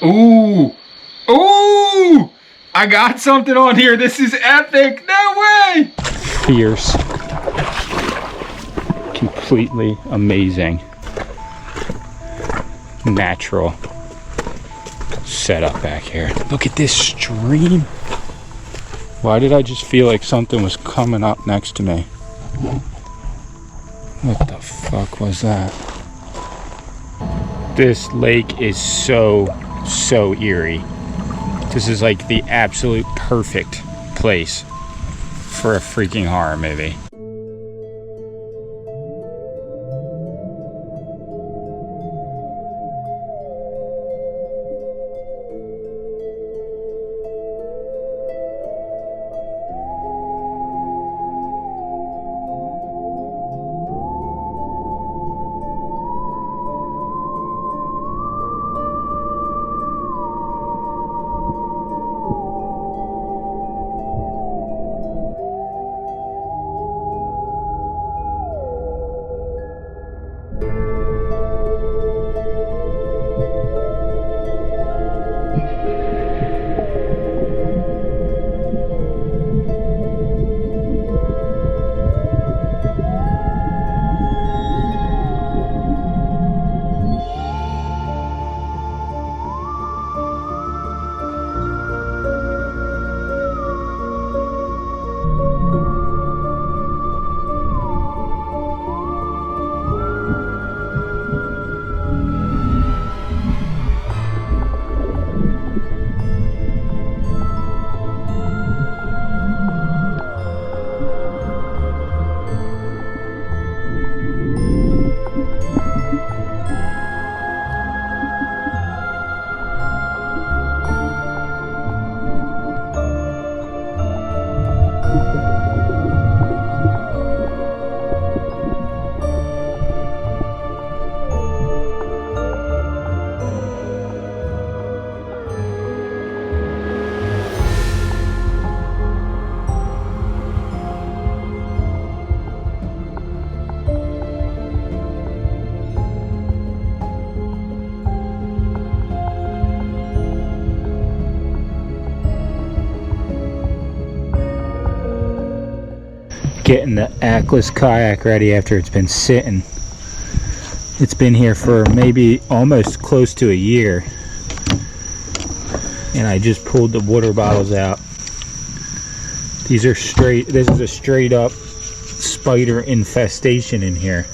Ooh. Ooh! I got something on here. This is epic. No way! Fierce. Completely amazing. Natural setup back here. Look at this stream. Why did I just feel like something was coming up next to me? What the fuck was that? This lake is so eerie. This is like the absolute perfect place for a freaking horror movie. Getting the Atlas kayak ready after it's been sitting. It's been here for maybe almost close to a year. And I just pulled the water bottles out. These are straight, this is a straight up spider infestation in here.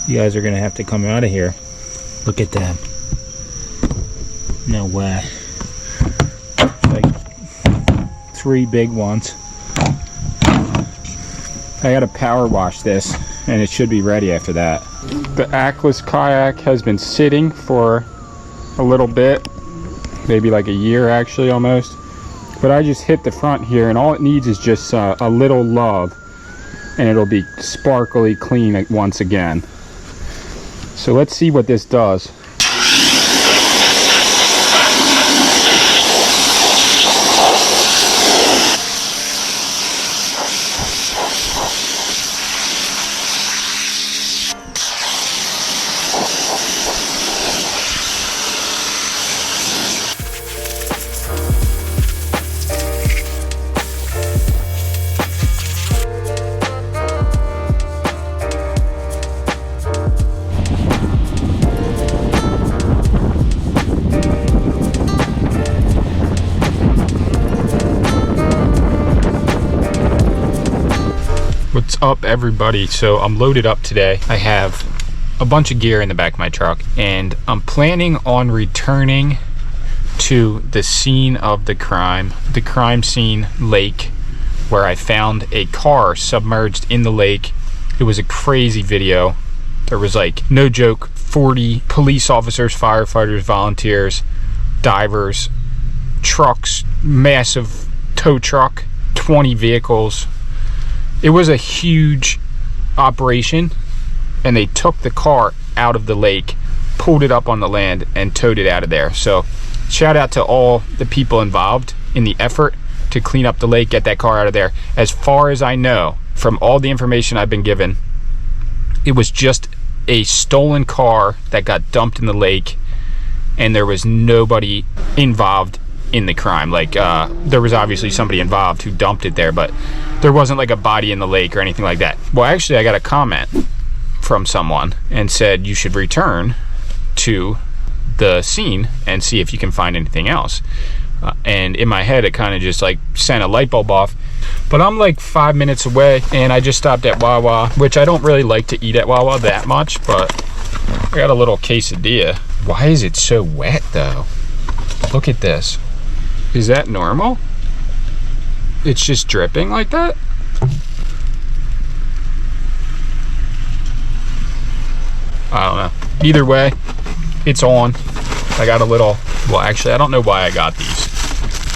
You guys are gonna have to come out of here. Look at them. No way. Like 3 big ones. I gotta power wash this and it should be ready after that. The Atlas kayak has been sitting for a little bit, maybe like a year actually almost. But I just hit the front here and all it needs is just a little love and it'll be sparkly clean once again. So let's see what this does. What's up everybody? So I'm loaded up today. I have a bunch of gear in the back of my truck and I'm planning on returning to the scene of the crime scene lake, where I found a car submerged in the lake. It was a crazy video. There was, like, no joke, 40 police officers, firefighters, volunteers, divers, trucks, massive tow truck, 20 vehicles. It was a huge operation, and they took the car out of the lake, pulled it up on the land, and towed it out of there. So shout out to all the people involved in the effort to clean up the lake, get that car out of there. As far as I know, from all the information I've been given, it was just a stolen car that got dumped in the lake, and there was nobody involved in the crime. Like there was obviously somebody involved who dumped it there, but there wasn't like a body in the lake or anything like that. Well, actually I got a comment from someone and said you should return to the scene and see if you can find anything else. And in my head it kind of just like sent a light bulb off. But I'm like 5 minutes away, and I just stopped at Wawa, which I don't really like to eat at Wawa that much, but I got a little quesadilla. Why is it so wet though? Look at this. Is that normal? It's just dripping like that? I don't know. Either way, it's on. I got a little, well actually I don't know why I got these.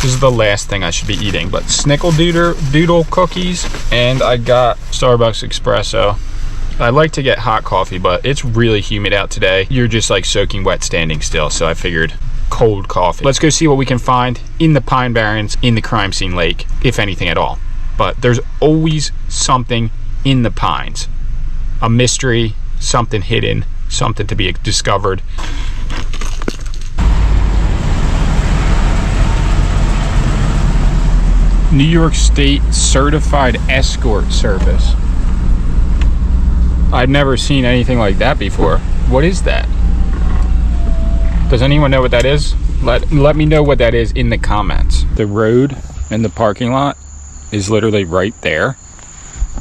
This is the last thing I should be eating, but Snickerdoodle cookies, and I got Starbucks espresso. I like to get hot coffee, but it's really humid out today. You're just like soaking wet standing still, so I figured cold coffee. Let's go see what we can find in the Pine Barrens, in the crime scene lake, if anything at all. But there's always something in the pines. A mystery, something hidden, something to be discovered. New York State Certified Escort Service. I've never seen anything like that before. What is that? Does anyone know what that is? Let me know what that is in the comments. The road and the parking lot is literally right there.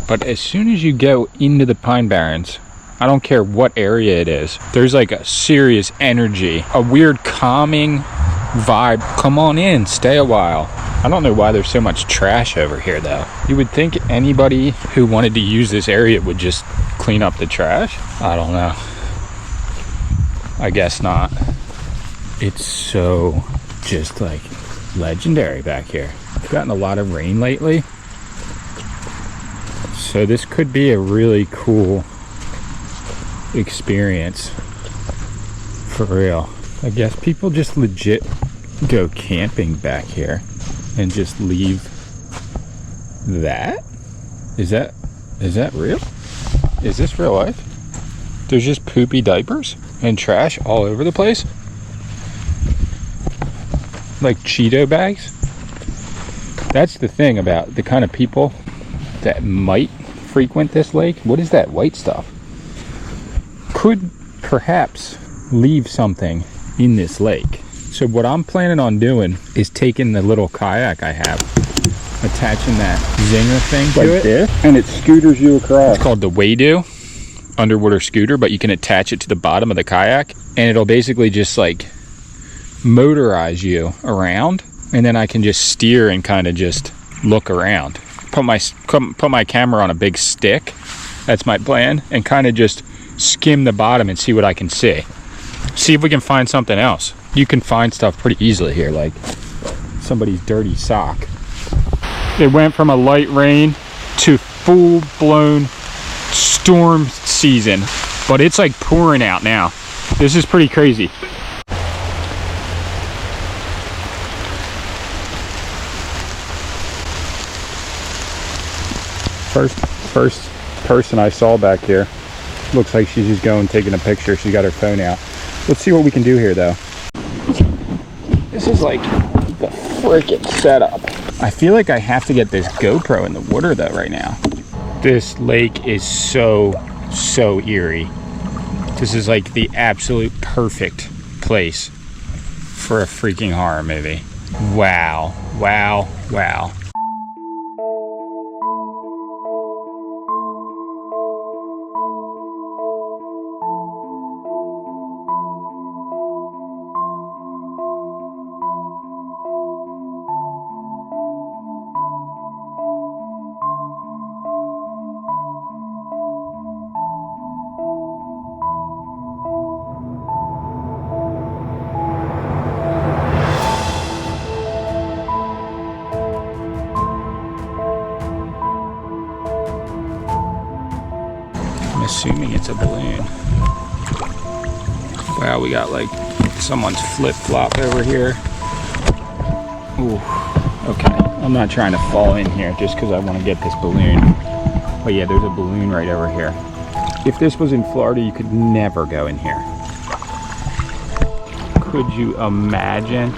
But as soon as you go into the Pine Barrens, I don't care what area it is, there's like a serious energy, a weird calming vibe. Come on in, stay a while. I don't know why there's so much trash over here though. You would think anybody who wanted to use this area would just clean up the trash. I don't know. I guess not. It's so just like legendary back here. We've gotten a lot of rain lately, so this could be a really cool experience for real. I guess people just legit go camping back here and just leave that. Is that real? Is this real life? There's just poopy diapers and trash all over the place, like Cheeto bags. That's the thing about the kind of people that might frequent this lake. What is that white stuff? Could perhaps leave something in this lake. So what I'm planning on doing is taking the little kayak I have, attaching that zinger thing to it, this, and it scooters you across. It's called the Wado underwater scooter, but you can attach it to the bottom of the kayak, and it'll basically just like motorize you around, and then I can just steer and kind of just look around. Put my camera on a big stick. That's my plan, and kind of just skim the bottom and see what I can see. See if we can find something else. You can find stuff pretty easily here, like somebody's dirty sock. It went from a light rain to full-blown storm season, but it's like pouring out now. This is pretty crazy. First person I saw back here. Looks like she's just going taking a picture. She's got her phone out. Let's see what we can do here though. This is like the freaking setup. I feel like I have to get this GoPro in the water though right now. This lake is so eerie. This is like the absolute perfect place for a freaking horror movie. Wow, wow, wow. Assuming it's a balloon. Wow, we got like someone's flip-flop over here. Ooh, okay. I'm not trying to fall in here just because I want to get this balloon. But yeah, there's a balloon right over here. If this was in Florida, you could never go in here. Could you imagine?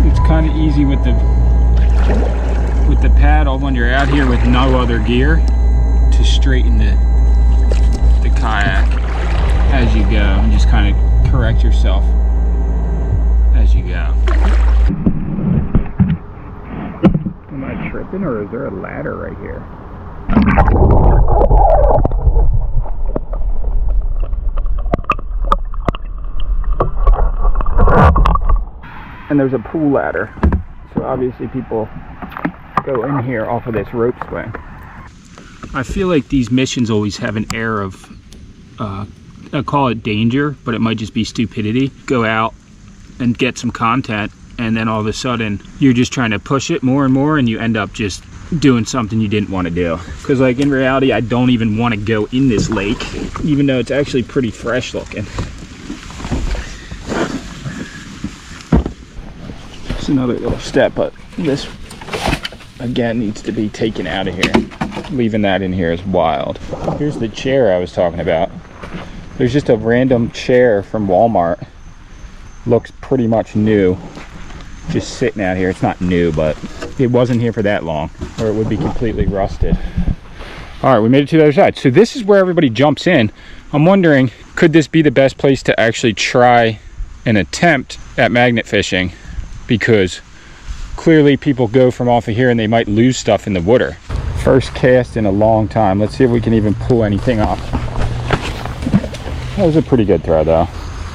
It's kind of easy with the paddle when you're out here with no other gear to straighten the kayak as you go, and just kind of correct yourself as you go. Am I tripping, or is there a ladder right here? And there's a pool ladder, so obviously people go in here off of this rope swing. I feel like these missions always have an air of I call it danger, but it might just be stupidity. Go out and get some content, and then all of a sudden you're just trying to push it more and more, and you end up just doing something you didn't want to do. Because like in reality, I don't even want to go in this lake, even though it's actually pretty fresh looking. It's another little step, but this again needs to be taken out of here. Leaving that in here is wild. Here's the chair I was talking about. There's just a random chair from Walmart. Looks pretty much new. Just sitting out here. It's not new, but it wasn't here for that long, or it would be completely rusted. All right, we made it to the other side. So this is where everybody jumps in. I'm wondering, could this be the best place to actually try an attempt at magnet fishing? Because clearly people go from off of here and they might lose stuff in the water. First cast in a long time. Let's see if we can even pull anything off. That was a pretty good throw though.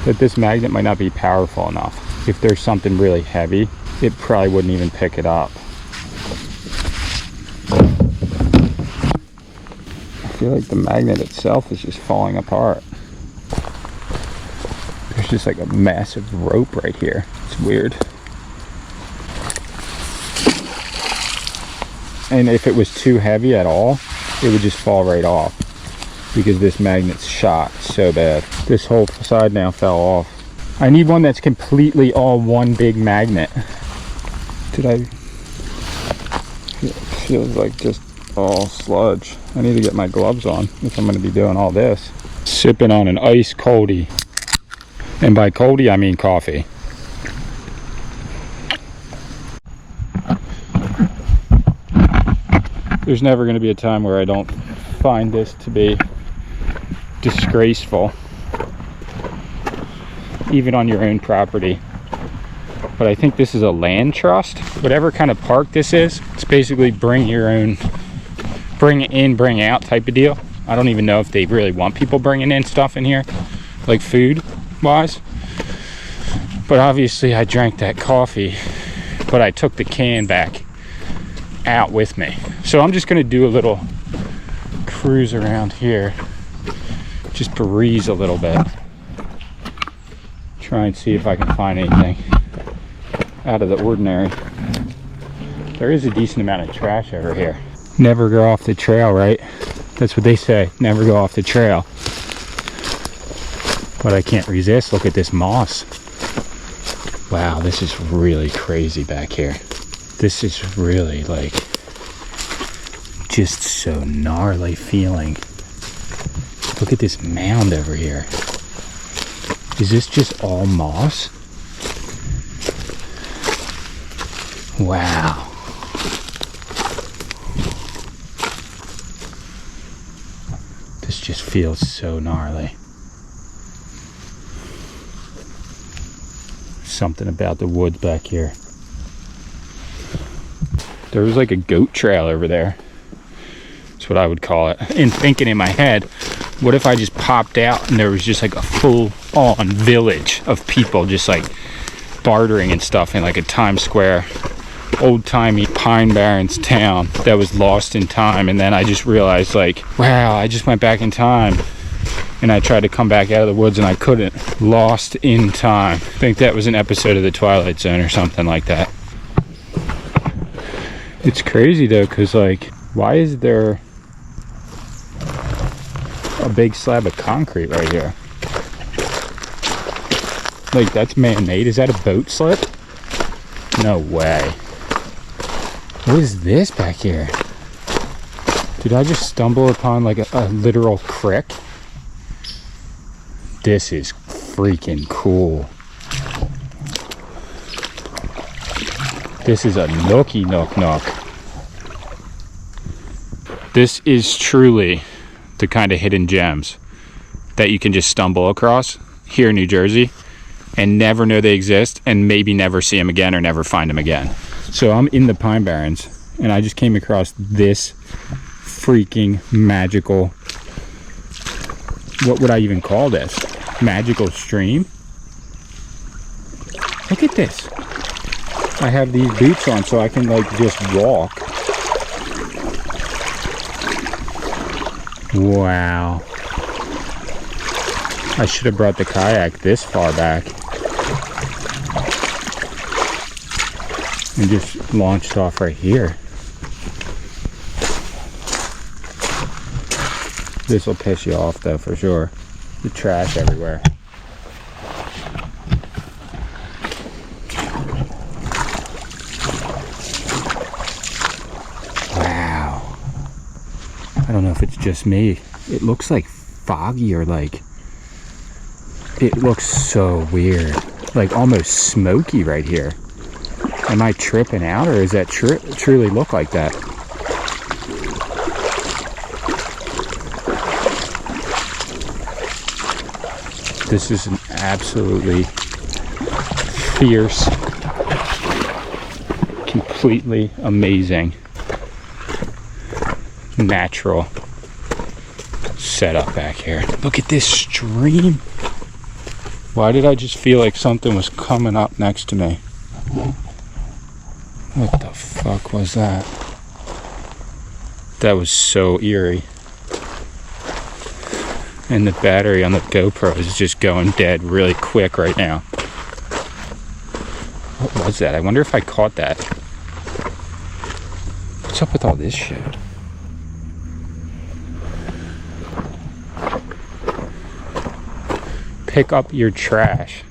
But this magnet might not be powerful enough. If there's something really heavy, it probably wouldn't even pick it up. I feel like the magnet itself is just falling apart. There's just like a massive rope right here. It's weird. And if it was too heavy at all, it would just fall right off, because this magnet's shot so bad. This whole side now fell off. I need one that's completely all one big magnet. It feels like just all sludge. I need to get my gloves on if I'm going to be doing all this. Sipping on an ice coldie. And by coldie, I mean coffee. There's never going to be a time where I don't find this to be disgraceful, even on your own property. But I think this is a land trust. Whatever kind of park this is, it's basically bring your own, bring in, bring out type of deal. I don't even know if they really want people bringing in stuff in here, like food wise. But obviously I drank that coffee, but I took the can back out with me. So I'm just going to do a little cruise around here, just breeze a little bit, try and see if I can find anything out of the ordinary. There is a decent amount of trash over here. Never go off the trail, right? That's what they say, never go off the trail. But I can't resist. Look at this moss. Wow, this is really crazy back here. This is really like just so gnarly feeling. Look at this mound over here. Is this just all moss? Wow. This just feels so gnarly. Something about the woods back here. There was like a goat trail over there. That's what I would call it. And thinking in my head, what if I just popped out and there was just like a full-on village of people just like bartering and stuff in like a Times Square, old-timey Pine Barrens town that was lost in time. And then I just realized like, wow, I just went back in time. And I tried to come back out of the woods and I couldn't. Lost in time. I think that was an episode of The Twilight Zone or something like that. It's crazy though, because like, why is there a big slab of concrete right here? Like, that's man-made. Is that a boat slip? No way. What is this back here? Did I just stumble upon like a literal creek? This is freaking cool. This is a nookie nook. This is truly the kind of hidden gems that you can just stumble across here in New Jersey and never know they exist, and maybe never see them again or never find them again. So I'm in the Pine Barrens and I just came across this freaking magical, what would I even call this? Magical stream? Look at this. I have these boots on so I can like just walk. Wow. I should have brought the kayak this far back and just launched off right here. This will piss you off though, for sure. The trash everywhere. Wow. I don't know if it's just me. It looks like foggy, or like, it looks so weird. Like almost smoky right here. Am I tripping out, or is that truly look like that? This is an absolutely fierce, completely amazing, natural setup back here. Look at this stream. Why did I just feel like something was coming up next to me? What the fuck was that? That was so eerie. And the battery on the GoPro is just going dead really quick right now. What was that? I wonder if I caught that. What's up with all this shit? Pick up your trash.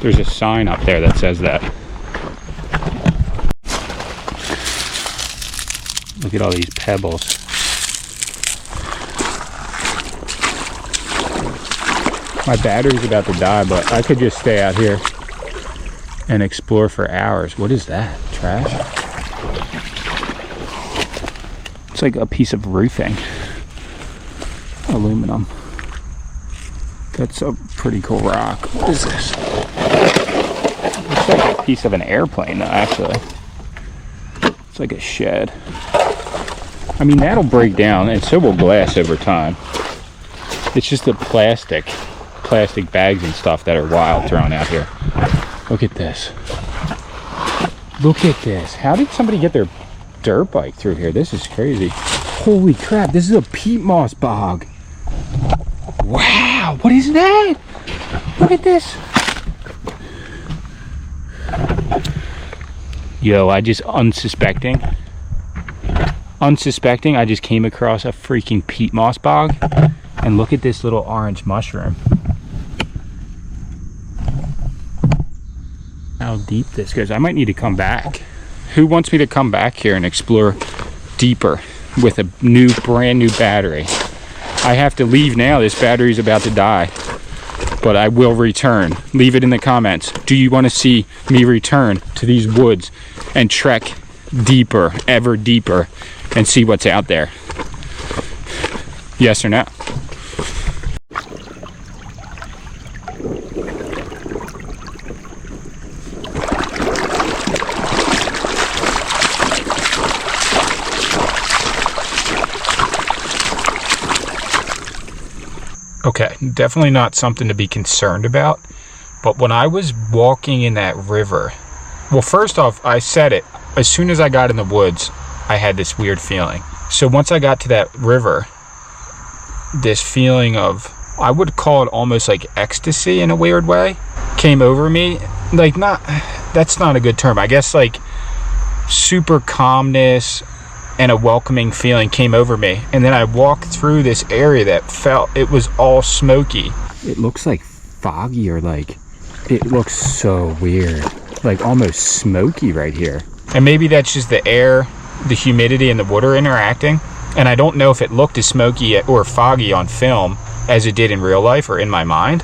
There's a sign up there that says that. Look at all these pebbles. My battery's about to die, but I could just stay out here and explore for hours. What is that? Trash? It's like a piece of roofing. Aluminum. That's a pretty cool rock. What is this? Looks like a piece of an airplane though, actually. It's like a shed. I mean, that'll break down, and so will glass over time. It's just the plastic bags and stuff that are wild thrown out here. Look at this. Look at this. How did somebody get their dirt bike through here? This is crazy. Holy crap, this is a peat moss bog. Wow, what is that? Look at this. Yo, I just unsuspecting, I just came across a freaking peat moss bog. And look at this little orange mushroom. How deep this goes. I might need to come back. Who wants me to come back here and explore deeper with a brand new battery? I have to leave now. This battery's about to die. But I will return. Leave it in the comments. Do you want to see me return to these woods and trek deeper, ever deeper, and see what's out there? Yes or no? Okay, definitely not something to be concerned about, but when I was walking in that river, well, first off, I said it, as soon as I got in the woods, I had this weird feeling. So once I got to that river, this feeling of, I would call it almost like ecstasy in a weird way, came over me. Like, that's not a good term. I guess like super calmness and a welcoming feeling came over me. And then I walked through this area that it was all smoky. It looks like foggy or like, it looks so weird. Like almost smoky right here. And maybe that's just the air, the humidity and the water interacting. And I don't know if it looked as smoky or foggy on film as it did in real life or in my mind.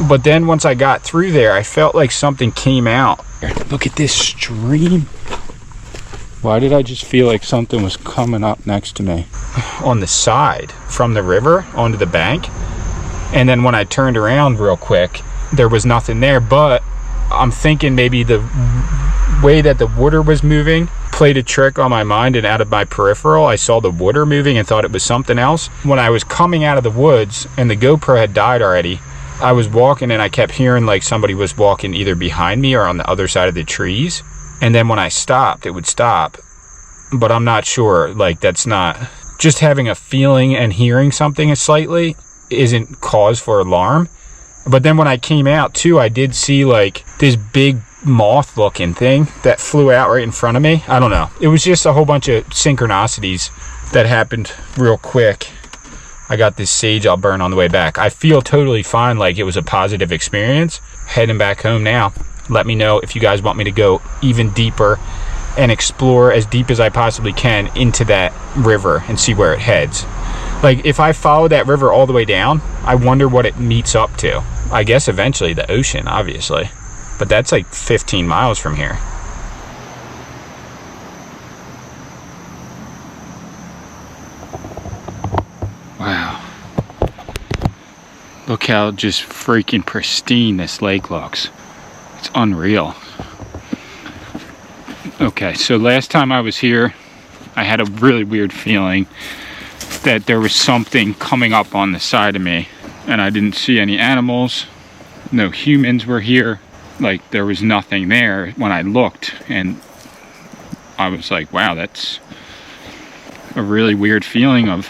But then once I got through there, I felt like something came out. Look at this stream. Why did I just feel like something was coming up next to me? On the side from the river onto the bank. And then when I turned around real quick, there was nothing there. But I'm thinking maybe the way that the water was moving played a trick on my mind, and out of my peripheral, I saw the water moving and thought it was something else. When I was coming out of the woods and the GoPro had died already, I was walking and I kept hearing like somebody was walking either behind me or on the other side of the trees. And then when I stopped, it would stop. But I'm not sure, like that's not, just having a feeling and hearing something slightly isn't cause for alarm. But then when I came out too, I did see like this big moth looking thing that flew out right in front of me. I don't know. It was just a whole bunch of synchronicities that happened real quick. I got this sage I'll burn on the way back. I feel totally fine, like it was a positive experience. Heading back home now. Let me know if you guys want me to go even deeper and explore as deep as I possibly can into that river and see where it heads. Like if I follow that river all the way down, I wonder what it meets up to. I guess eventually the ocean, obviously. But that's like 15 miles from here. Wow. Look how just freaking pristine this lake looks. It's unreal. Okay, so last time I was here, I had a really weird feeling that there was something coming up on the side of me, and I didn't see any animals. No humans were here. Like there was nothing there when I looked, and I was like, wow, that's a really weird feeling of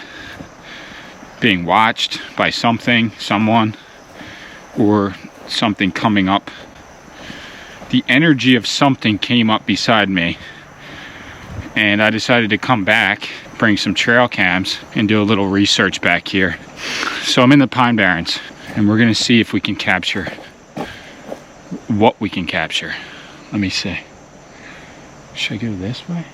being watched by something, someone, or something coming up. The energy of something came up beside me, and I decided to come back, bring some trail cams, and do a little research back here. So I'm in the Pine Barrens, and we're gonna see if we can capture what we can capture. Let me see. Should I go this way?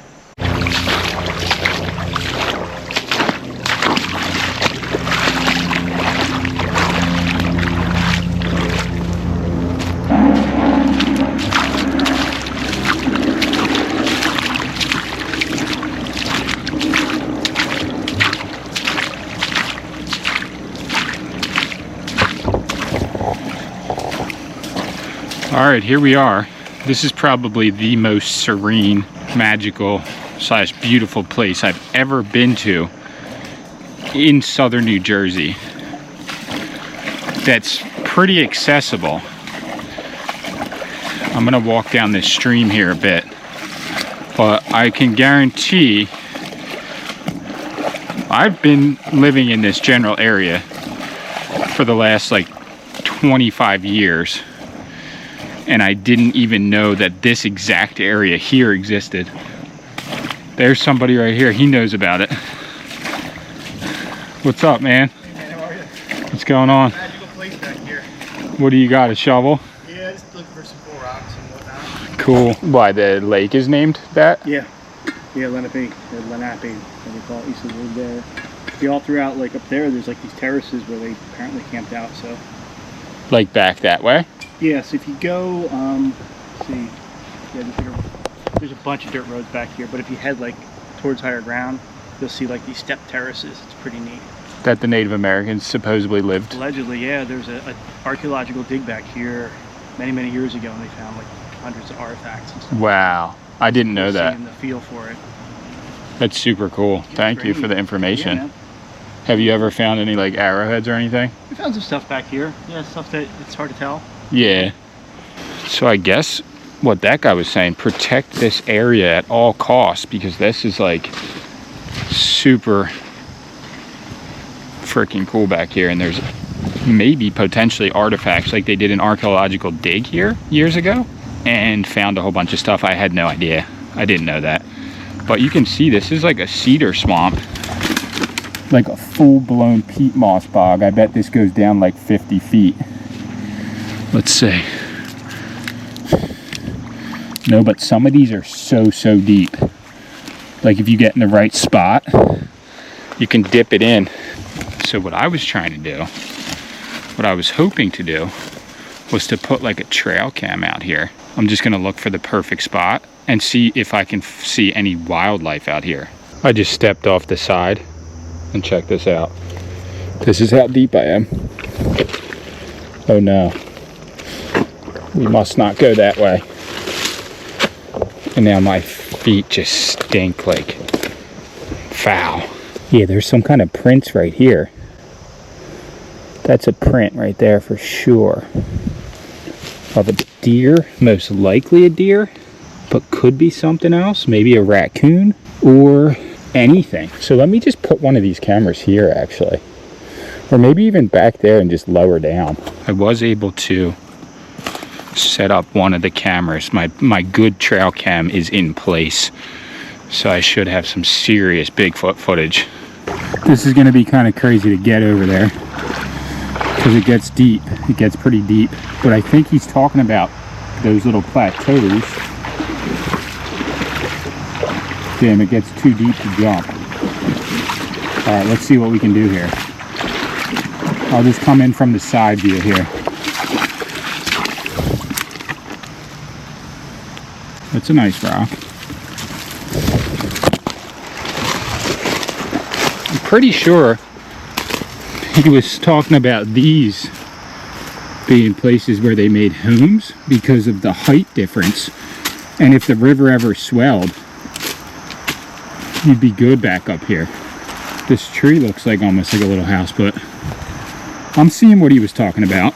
All right, here we are. This is probably the most serene, magical / beautiful place I've ever been to in southern New Jersey. That's pretty accessible. I'm gonna walk down this stream here a bit, but I can guarantee I've been living in this general area for the last like 25 years. And I didn't even know that this exact area here existed. There's somebody right here, he knows about it. What's up, man? Hey man, how are you? What's going on? Magical place back here. What do you got, a shovel? Yeah, just looking for some cool rocks and whatnot. Cool. Why, the lake is named that? Yeah, Lenape, as they call it, east of the wood there. See, all throughout, like up there, there's like these terraces where they apparently camped out, so. Like back that way? Yeah, so if you go, let's see, yeah, there's a bunch of dirt roads back here, but if you head like towards higher ground, you'll see like these step terraces. It's pretty neat. That the Native Americans supposedly lived? Allegedly, yeah. There's a archaeological dig back here many years ago, and they found like hundreds of artifacts and stuff. Wow, I didn't know that. Seeing the feel for it. That's super cool. Thank you for the information. Yeah, have you ever found any like arrowheads or anything? We found some stuff back here. Yeah, stuff that it's hard to tell. Yeah. So I guess what that guy was saying, protect this area at all costs, because this is like super freaking cool back here, and there's maybe potentially artifacts, like they did an archaeological dig here years ago and found a whole bunch of stuff. I had no idea. I didn't know that. But you can see this is like a cedar swamp like a full-blown peat moss bog. I bet this goes down like 50 feet. Let's see. No, but some of these are so deep. Like if you get in the right spot, you can dip it in. So what I was trying to do, what I was hoping to do, was to put like a trail cam out here. I'm just gonna look for the perfect spot and see if I can see any wildlife out here. I just stepped off the side and check this out. This is how deep I am. Oh no. We must not go that way. And now my feet just stink like foul. Yeah, there's some kind of prints right here. That's a print right there for sure. Of a deer, most likely a deer, but could be something else, maybe a raccoon or anything. So let me just put one of these cameras here actually, or maybe even back there and just lower down. I was able to set up one of the cameras. My good trail cam is in place, so I should have some serious Bigfoot footage. This is going to be kind of crazy to get over there because it gets deep. It gets pretty deep, but I think he's talking about those little plateaus. Damn, it gets too deep to jump. All right, let's see what we can do here. I'll just come in from the side view here. That's a nice rock. I'm pretty sure he was talking about these being places where they made homes because of the height difference. And if the river ever swelled, you'd be good back up here. This tree looks like almost like a little house, but I'm seeing what he was talking about.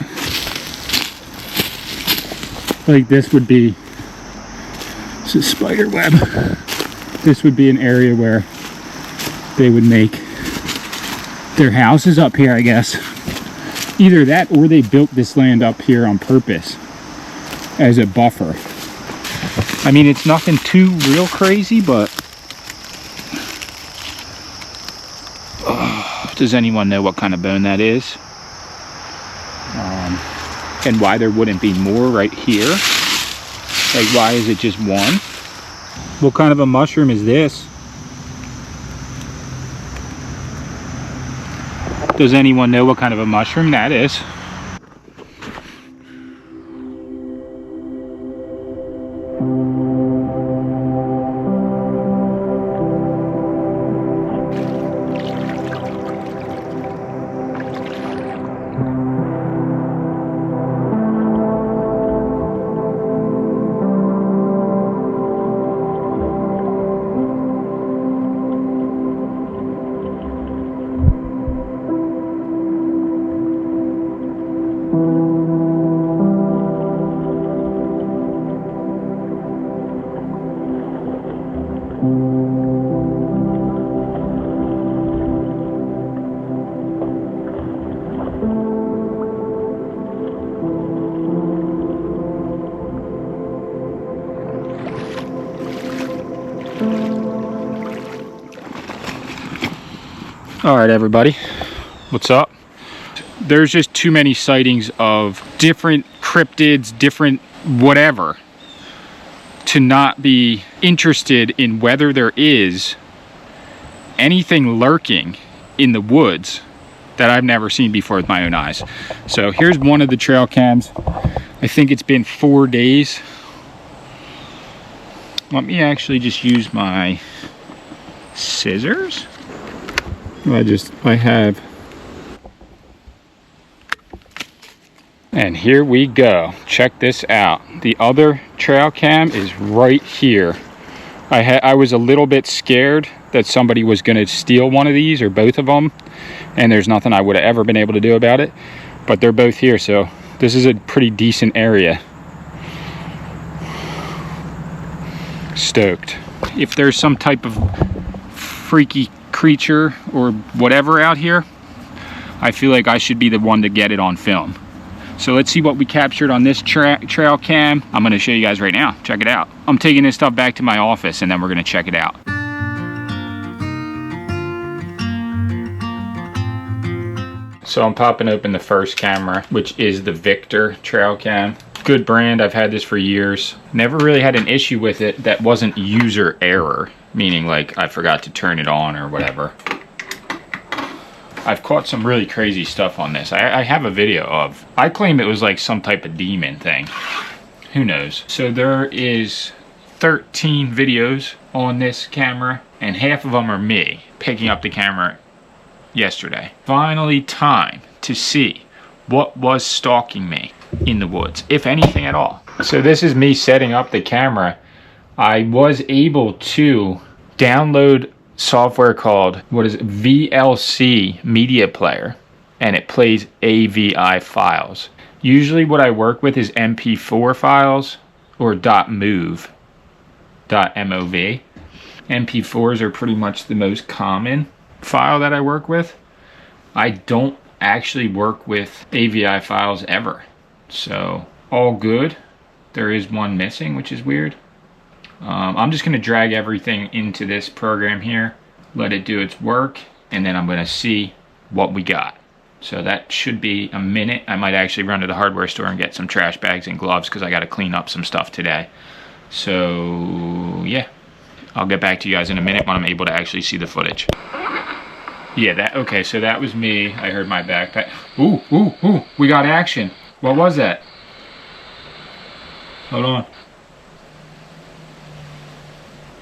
Like this would be, it's a spider web. This would be an area where they would make their houses up here, I guess. Either that or they built this land up here on purpose as a buffer. I mean, it's nothing too real crazy, but does anyone know what kind of bone that is? And why there wouldn't be more right here? Like, why is it just one? What kind of a mushroom is this? Does anyone know what kind of a mushroom that is? All right, everybody, what's up? There's just too many sightings of different cryptids, different whatever, to not be interested in whether there is anything lurking in the woods that I've never seen before with my own eyes. So here's one of the trail cams. I think it's been 4 days. Let me actually just use my scissors. I have. And here we go. Check this out. The other trail cam is right here. I was a little bit scared that somebody was going to steal one of these or both of them, and there's nothing I would have ever been able to do about it, but they're both here, so this is a pretty decent area. Stoked. If there's some type of freaky creature or whatever out here, I feel like I should be the one to get it on film. So let's see what we captured on this trail cam. I'm going to show you guys right now. Check it out. I'm taking this stuff back to my office and then we're going to check it out. So I'm popping open the first camera, which is the Victor trail cam. Good brand, I've had this for years. Never really had an issue with it that wasn't user error, meaning like I forgot to turn it on or whatever. I've caught some really crazy stuff on this. I have a video of, I claim it was like some type of demon thing. Who knows? So there is 13 videos on this camera, and half of them are me picking up the camera yesterday. Finally time to see what was stalking me in the woods, if anything at all. So this is me setting up the camera. I was able to download software called, what is it, VLC Media Player, and it plays AVI files. Usually what I work with is MP4 files or .mov. MP4s are pretty much the most common file that I work with. I don't actually work with AVI files ever. So all good. There is one missing, which is weird. I'm just going to drag everything into this program here, let it do its work, and then I'm going to see what we got. So that should be a minute. I might actually run to the hardware store and get some trash bags and gloves because I got to clean up some stuff today. So yeah, I'll get back to you guys in a minute when I'm able to actually see the footage. Yeah, okay, so that was me. I heard my backpack. Ooh, we got action. What was that? Hold on.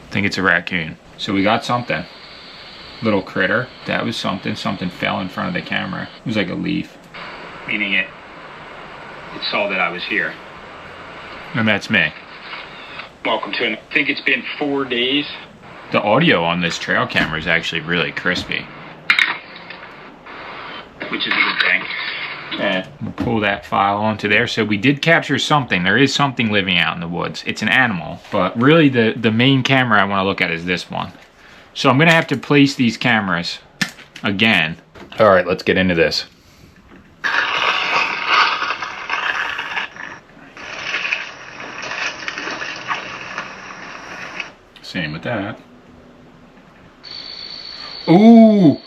I think it's a raccoon. So we got something. Little critter. That was something. Something fell in front of the camera. It was like a leaf. Meaning it saw that I was here. And that's me. Welcome to I think it's been 4 days. The audio on this trail camera is actually really crispy, which is a good thing. And we'll pull that file onto there. So we did capture something. There is something living out in the woods. It's an animal, but really the main camera I want to look at is this one. So I'm gonna have to place these cameras again. All right, let's get into this. Same with that. Ooh!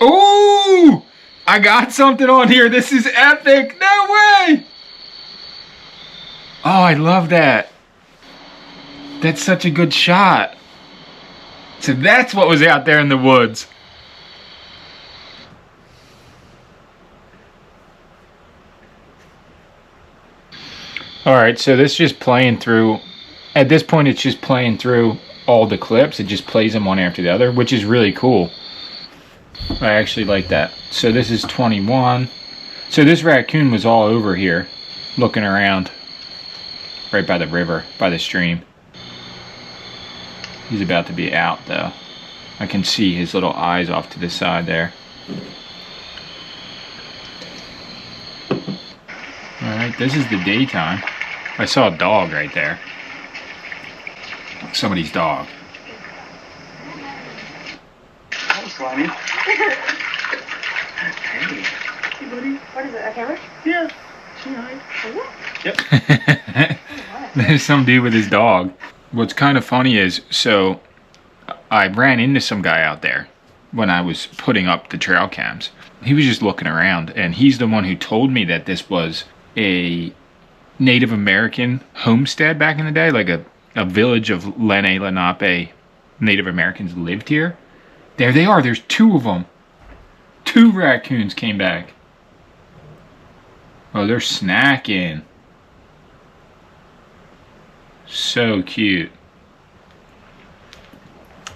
Ooh! I got something on here. This is epic. No way! Oh, I love that. That's such a good shot. So that's what was out there in the woods. All right, so this is just playing through. At this point, it's just playing through all the clips. It just plays them one after the other, which is really cool. I actually like that. So this is 21. So this raccoon was all over here looking around right by the river, by the stream. He's about to be out though. I can see his little eyes off to the side there. Alright, this is the daytime. I saw a dog right there. Somebody's dog. That was slimy. Hey. Hey, buddy. What is it, a camera? Yeah. She hide. Yep. There's some dude with his dog. What's kind of funny is, so I ran into some guy out there when I was putting up the trail cams. He was just looking around, and he's the one who told me that this was a Native American homestead back in the day, like a village of Lenape Native Americans lived here. There they are. There's two of them. 2 raccoons came back. Oh, they're snacking. So cute.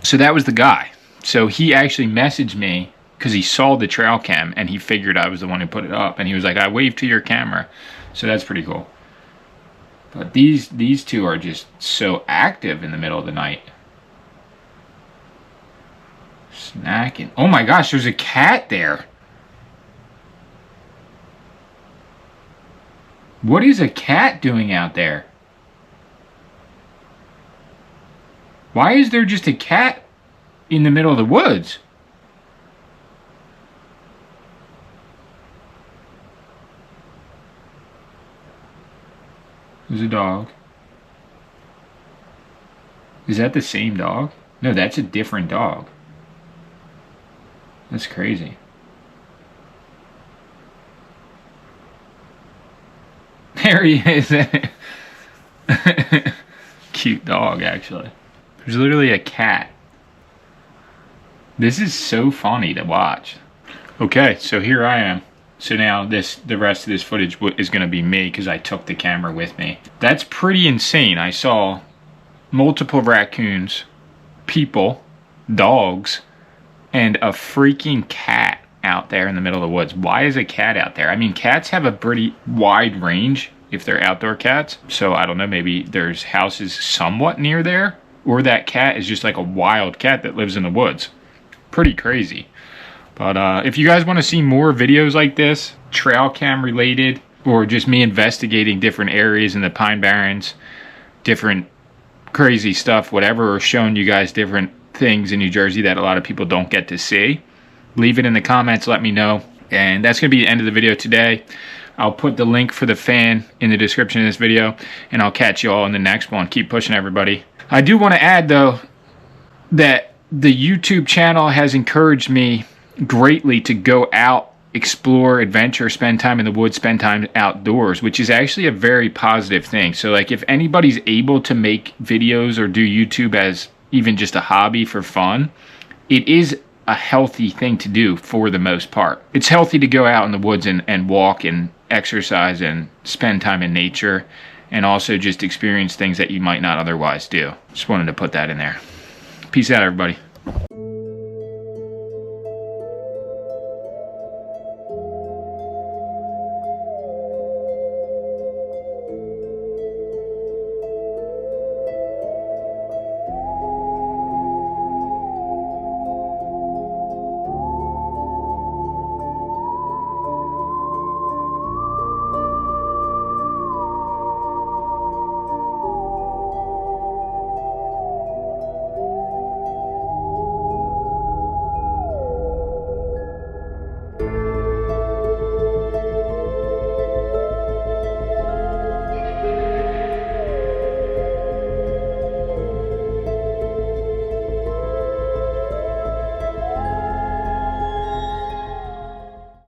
So that was the guy. So he actually messaged me because he saw the trail cam and he figured I was the one who put it up. And he was like, I waved to your camera. So that's pretty cool. But these two are just so active in the middle of the night. Snacking. Oh my gosh, there's a cat there. What is a cat doing out there? Why is there just a cat in the middle of the woods? There's a dog. Is that the same dog? No, that's a different dog. That's crazy. There he is. Cute dog, actually. There's literally a cat. This is so funny to watch. Okay, so here I am. So now the rest of this footage is going to be me because I took the camera with me. That's pretty insane. I saw multiple raccoons, people, dogs, and a freaking cat out there in the middle of the woods. Why is a cat out there? I mean, cats have a pretty wide range if they're outdoor cats. So I don't know, maybe there's houses somewhat near there, or that cat is just like a wild cat that lives in the woods. Pretty crazy. But if you guys want to see more videos like this, trail cam related, or just me investigating different areas in the Pine Barrens, different crazy stuff, whatever, or showing you guys different things in New Jersey that a lot of people don't get to see, leave it in the comments, let me know. And that's going to be the end of the video today. I'll put the link for the fan in the description of this video, and I'll catch you all in the next one. Keep pushing, everybody. I do want to add, though, that the YouTube channel has encouraged me greatly to go out, explore, adventure, spend time in the woods, spend time outdoors, which is actually a very positive thing. So like if anybody's able to make videos or do YouTube as even just a hobby for fun, it is a healthy thing to do for the most part. It's healthy to go out in the woods and walk and exercise and spend time in nature, and also just experience things that you might not otherwise do. Just wanted to put that in there. Peace out, everybody.